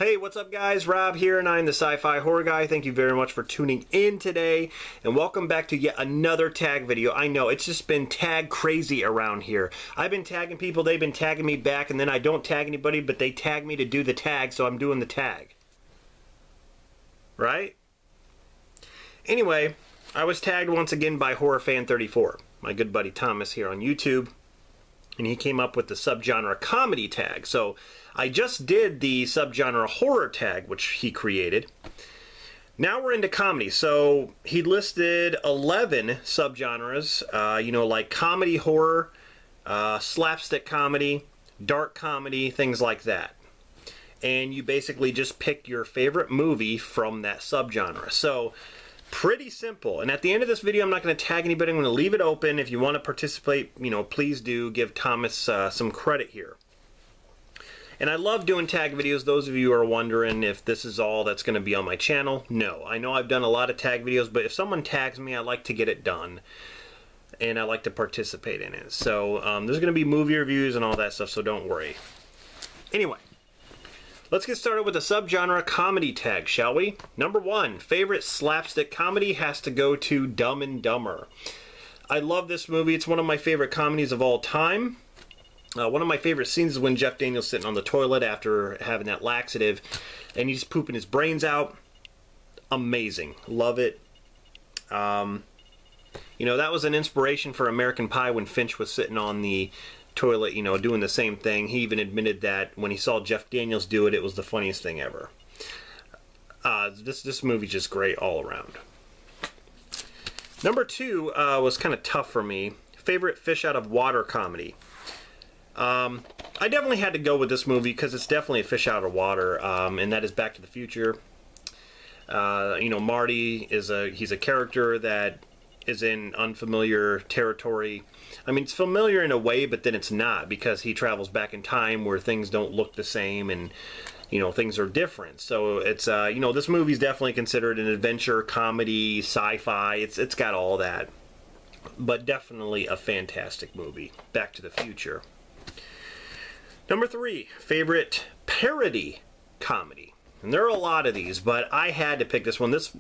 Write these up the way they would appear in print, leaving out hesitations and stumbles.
Hey, what's up guys? Rob here, and I'm the Sci-Fi Horror Guy. Thank you very much for tuning in today, and welcome back to yet another tag video. I know, it's just been tag crazy around here. I've been tagging people, they've been tagging me back, and then I don't tag anybody, but they tag me to do the tag, so I'm doing the tag. Right? Anyway, I was tagged once again by HorrorFan34, my good buddy Thomas here on YouTube, and he came up with the subgenre comedy tag. So I just did the subgenre horror tag, which he created. Now we're into comedy. So he listed 11 subgenres, like comedy, horror, slapstick comedy, dark comedy, things like that. And you basically just pick your favorite movie from that subgenre. So pretty simple. And at the end of this video, I'm not going to tag anybody. I'm going to leave it open. If you want to participate, please do give Thomas some credit here. And I love doing tag videos. Those of you who are wondering if this is all that's going to be on my channel, no. I know I've done a lot of tag videos, but if someone tags me, I like to get it done. And I like to participate in it. So there's going to be movie reviews and all that stuff, so don't worry. Anyway, let's get started with the subgenre comedy tag, shall we? Number 1, favorite slapstick comedy has to go to Dumb and Dumber. I love this movie. It's one of my favorite comedies of all time. One of my favorite scenes is when Jeff Daniels sitting on the toilet after having that laxative and he's pooping his brains out. Amazing. Love it. That was an inspiration for American Pie when Finch was sitting on the toilet, doing the same thing. He even admitted that when he saw Jeff Daniels do it, it was the funniest thing ever. This movie's just great all around. Number 2 was kind of tough for me. Favorite fish out of water comedy. I definitely had to go with this movie because it's definitely a fish out of water, and that is Back to the Future. Marty he's a character that is in unfamiliar territory. I mean, it's familiar in a way, but then it's not, because he travels back in time where things don't look the same and, things are different. So it's, this movie's definitely considered an adventure, comedy, sci-fi. It's got all that. But definitely a fantastic movie, Back to the Future. Number 3, favorite parody comedy. And there are a lot of these, but I had to pick this one. This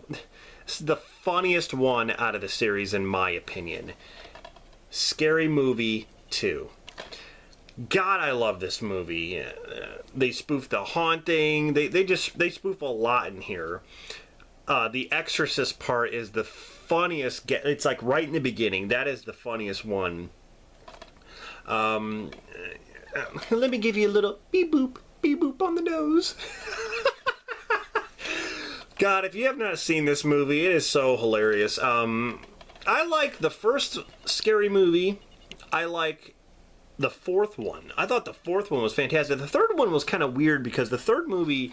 is the funniest one out of the series, in my opinion. Scary Movie 2. God, I love this movie. They spoof The Haunting. They spoof a lot in here. The Exorcist part is the funniest. It's like right in the beginning. That is the funniest one. Let me give you a little beep boop on the nose. God, if you have not seen this movie, it is so hilarious. I like the first Scary Movie. I like the fourth one. I thought the fourth one was fantastic. The third one was kind of weird because the third movie,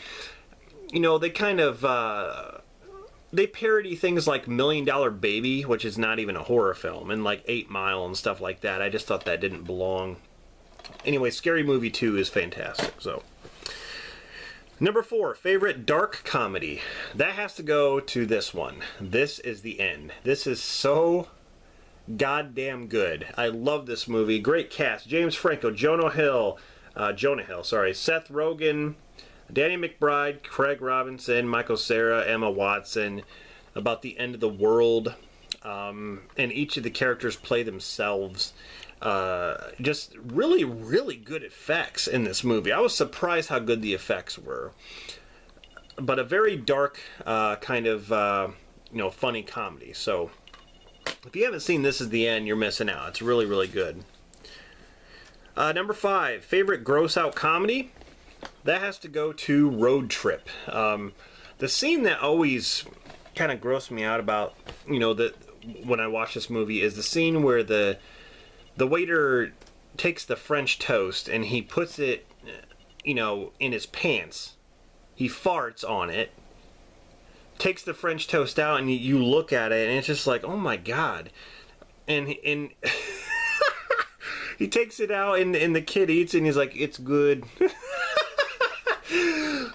they kind of, they parody things like $1 Million Baby, which is not even a horror film, and like 8 Mile and stuff like that. I just thought that didn't belong. Anyway, Scary Movie 2 is fantastic. So, number 4, favorite dark comedy. That has to go to this one. This Is the End. This is so goddamn good. I love this movie. Great cast. James Franco, Jonah Hill, Seth Rogen, Danny McBride, Craig Robinson, Michael Cera, Emma Watson. About the end of the world. And each of the characters play themselves. Just really, really good effects in this movie. I was surprised how good the effects were. But a very dark kind of, funny comedy. So, if you haven't seen This Is the End, you're missing out. It's really, really good. Number 5, favorite gross out comedy. That has to go to Road Trip. The scene that always kind of grossed me out about, when I watch this movie is the scene where the waiter takes the French toast and he puts it, in his pants. He farts on it, takes the French toast out, and you look at it and it's just like, oh my God. And he takes it out and the kid eats it and he's like, it's good.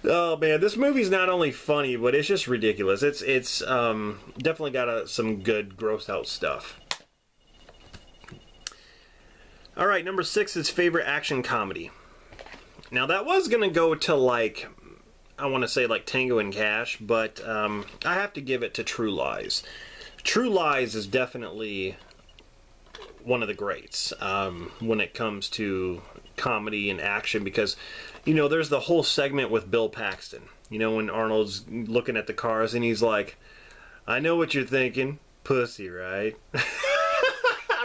Oh man, this movie's not only funny, but it's just ridiculous. It's definitely got some good gross out stuff. Alright, number 6 is favorite action comedy. Now that was going to go to like I want to say like Tango and Cash, but I have to give it to True Lies. True Lies is definitely one of the greats when it comes to comedy and action, because, you know, there's the whole segment with Bill Paxton. You know, when Arnold's looking at the cars and he's like, I know what you're thinking, pussy, right?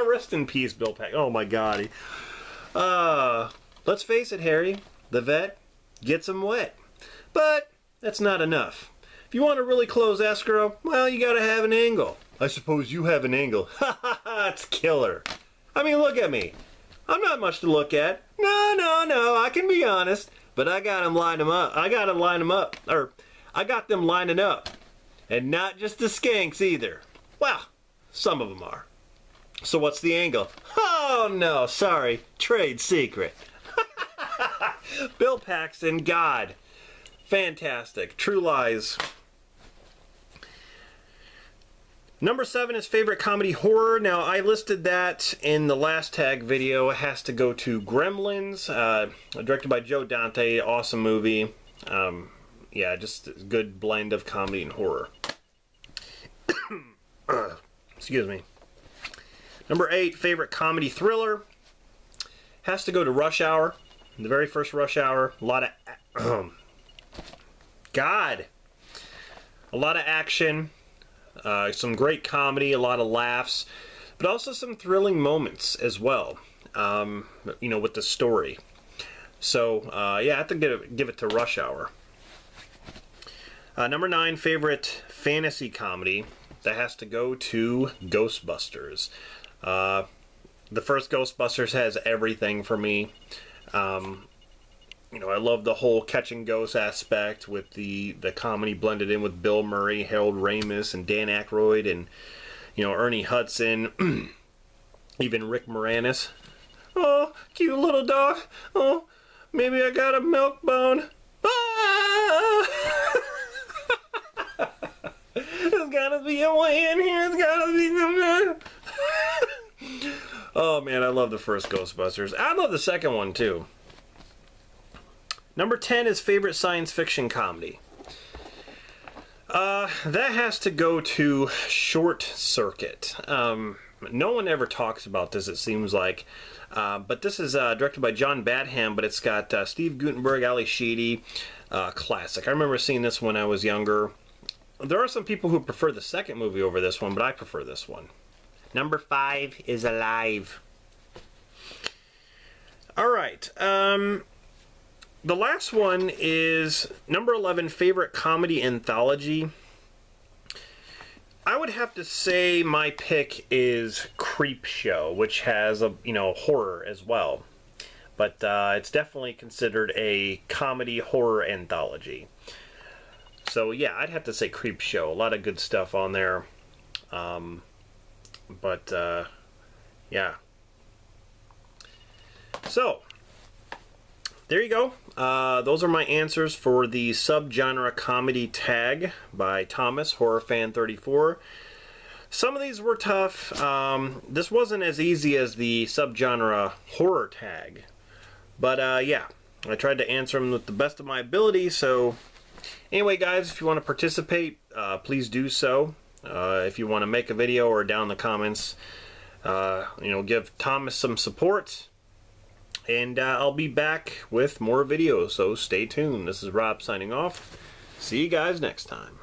Rest in peace, Bill Paxton. Oh my God. Let's face it, Harry, the vet gets him wet. But that's not enough. If you want to really close escrow, well, you gotta have an angle. I suppose you have an angle. Ha ha ha, it's killer. I mean, look at me. I'm not much to look at. No, I can be honest. But I got them line them up. I got them lining up. And not just the skanks either. Well, some of them are. So what's the angle? Oh no, sorry. Trade secret. Bill Paxton, God. Fantastic. True Lies. Number 7 is favorite comedy horror. Now, I listed that in the last tag video. It has to go to Gremlins, directed by Joe Dante. Awesome movie. Yeah, just a good blend of comedy and horror. Excuse me. Number 8, favorite comedy thriller. Has to go to Rush Hour. The very first Rush Hour. A lot of... God! A lot of action. Some great comedy, a lot of laughs, but also some thrilling moments as well, you know, with the story. So, yeah, I have to give it to Rush Hour. Number 9, favorite fantasy comedy. That has to go to Ghostbusters. The first Ghostbusters has everything for me. You know, I love the whole catching ghosts aspect with the comedy blended in with Bill Murray, Harold Ramis, and Dan Aykroyd, and, you know, Ernie Hudson, even Rick Moranis. Oh, cute little dog. Oh, maybe I got a milk bone. Ah! There's gotta be a way in here. There's gotta be some... Oh, man, I love the first Ghostbusters. I love the second one, too. Number 10 is favorite science fiction comedy. That has to go to Short Circuit. No one ever talks about this, it seems like. But this is directed by John Badham, but it's got Steve Guttenberg, Ali Sheedy. Classic. I remember seeing this when I was younger. There are some people who prefer the second movie over this one, but I prefer this one. Number 5 is Alive. Alright, the last one is number 11, favorite comedy anthology. I would have to say my pick is Creepshow, which has a, you know, horror as well. But it's definitely considered a comedy horror anthology. So yeah, I'd have to say Creepshow. A lot of good stuff on there. Yeah. So there you go. Those are my answers for the subgenre comedy tag by Thomas, HorrorFan34. Some of these were tough. This wasn't as easy as the subgenre horror tag. But yeah, I tried to answer them with the best of my ability. So anyway, guys, if you want to participate, please do so. If you want to make a video or down in the comments, you know, give Thomas some support. And I'll be back with more videos, so stay tuned. This is Rob signing off. See you guys next time.